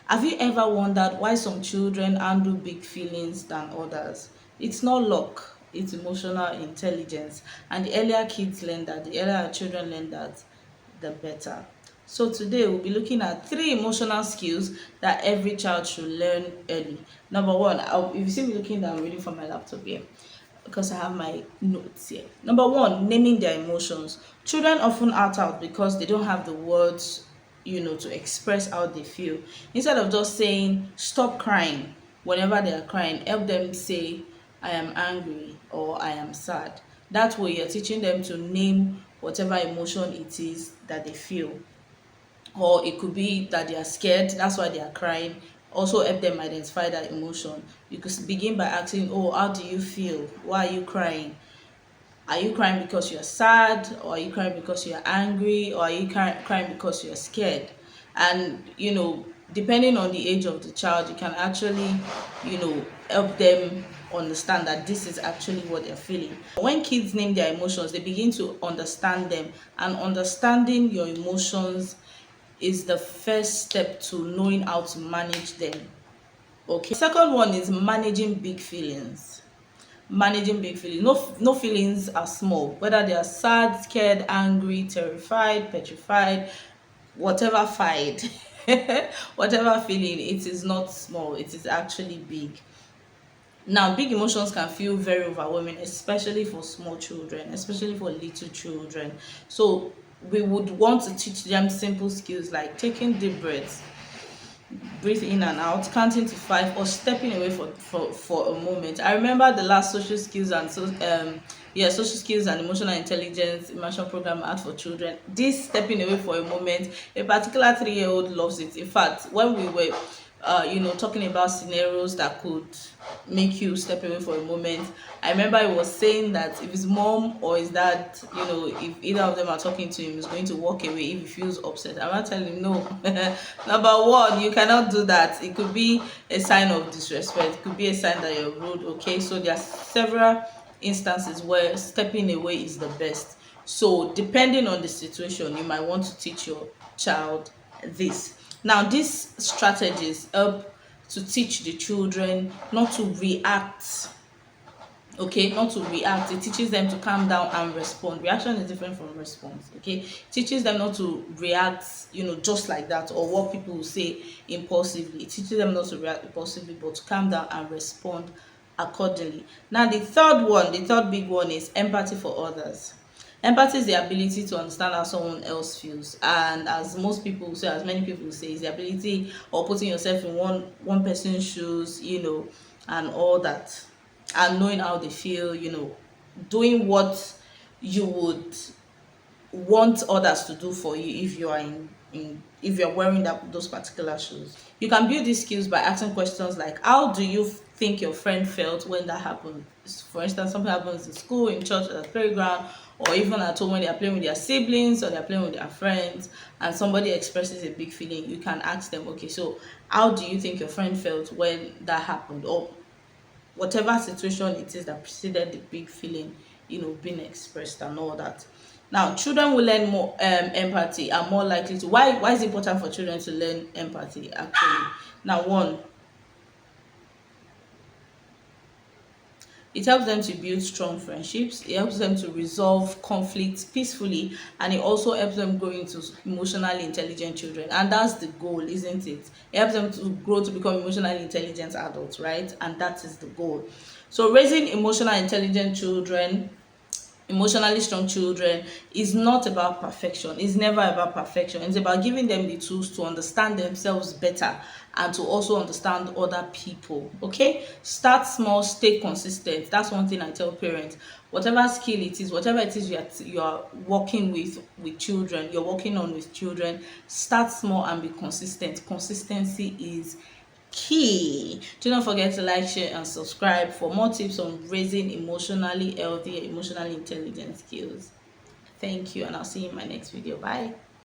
Have you ever wondered why some children handle big feelings than others? It's not luck, it's emotional intelligence. And the earlier kids learn that, the earlier our children learn that, the better. So today we'll be looking at 3 emotional skills that every child should learn early. Number one, if you see me looking down, I'm reading from my laptop here because I have my notes here. Number one, naming their emotions. Children often act out because they don't have the words, to express how they feel. Instead of just saying, stop crying whenever they are crying, help them say, I am angry or I am sad. That way, you're teaching them to name whatever emotion it is that they feel. Or it could be that they are scared, that's why they are crying. Also help them identify that emotion. You could begin by asking, oh, how do you feel? Why are you crying? Are you crying because you're sad, or are you crying because you're angry, or are you crying because you're scared? And depending on the age of the child, you can actually help them understand that this is actually what they're feeling. When kids name their emotions, they begin to understand them, and understanding your emotions is the first step to knowing how to manage them. Okay. Second one is managing big feelings. Managing big feelings. No feelings are small, whether they are sad, scared, angry, terrified, petrified, whatever fied. Whatever feeling, it is not small, it is actually big. Now, big emotions can feel very overwhelming, especially for small children, especially for little children. So we would want to teach them simple skills like taking deep breaths, breathe in and out, counting to 5, or stepping away for a moment. I remember the last social skills and emotional intelligence immersion program I had for children. This stepping away for a moment, a particular 3-year-old loves it. In fact, when we were talking about scenarios that could make you step away for a moment, I remember he was saying that if his mom or his dad, if either of them are talking to him, he's going to walk away if he feels upset. I'm not telling him no. Number one, you cannot do that. It could be a sign of disrespect. It could be a sign that you're rude. Okay, so there are several instances where stepping away is the best. So depending on the situation, you might want to teach your child this. Now, these strategies help to teach the children not to react. Okay, not to react. It teaches them to calm down and respond. Reaction is different from response. Okay, it teaches them not to react, just like that, or what people will say impulsively. It teaches them not to react impulsively, but to calm down and respond accordingly. Now, the third big one is empathy for others. Empathy is the ability to understand how someone else feels, and as many people say, is the ability or putting yourself in one person's shoes, and all that, and knowing how they feel, doing what you would want others to do for you if you are if you're wearing those particular shoes. You can build these skills by asking questions like, how do you think your friend felt when that happened? For instance, something happens in school, in church, at the playground, or even at home when they are playing with their siblings or they're playing with their friends, and somebody expresses a big feeling. You can ask them, okay, so how do you think your friend felt when that happened? Or whatever situation it is that preceded the big feeling, being expressed and all that. Now, children will learn more empathy, are more likely to. Why is it important for children to learn empathy? Actually, now, one, it helps them to build strong friendships. It helps them to resolve conflicts peacefully, and it also helps them grow into emotionally intelligent children. And that's the goal, isn't it? It helps them to grow to become emotionally intelligent adults, right? And that is the goal. So raising emotionally intelligent children, emotionally strong children, is not about perfection. It's never about perfection. It's about giving them the tools to understand themselves better and to also understand other people. Okay, start small, stay consistent. That's one thing I tell parents. Whatever skill it is, whatever it is you are working with children, you're working on with children, start small and be consistent. Consistency is key. Do not forget to like, share, and subscribe for more tips on raising emotionally healthy, emotionally intelligent skills. Thank you, and I'll see you in my next video. Bye.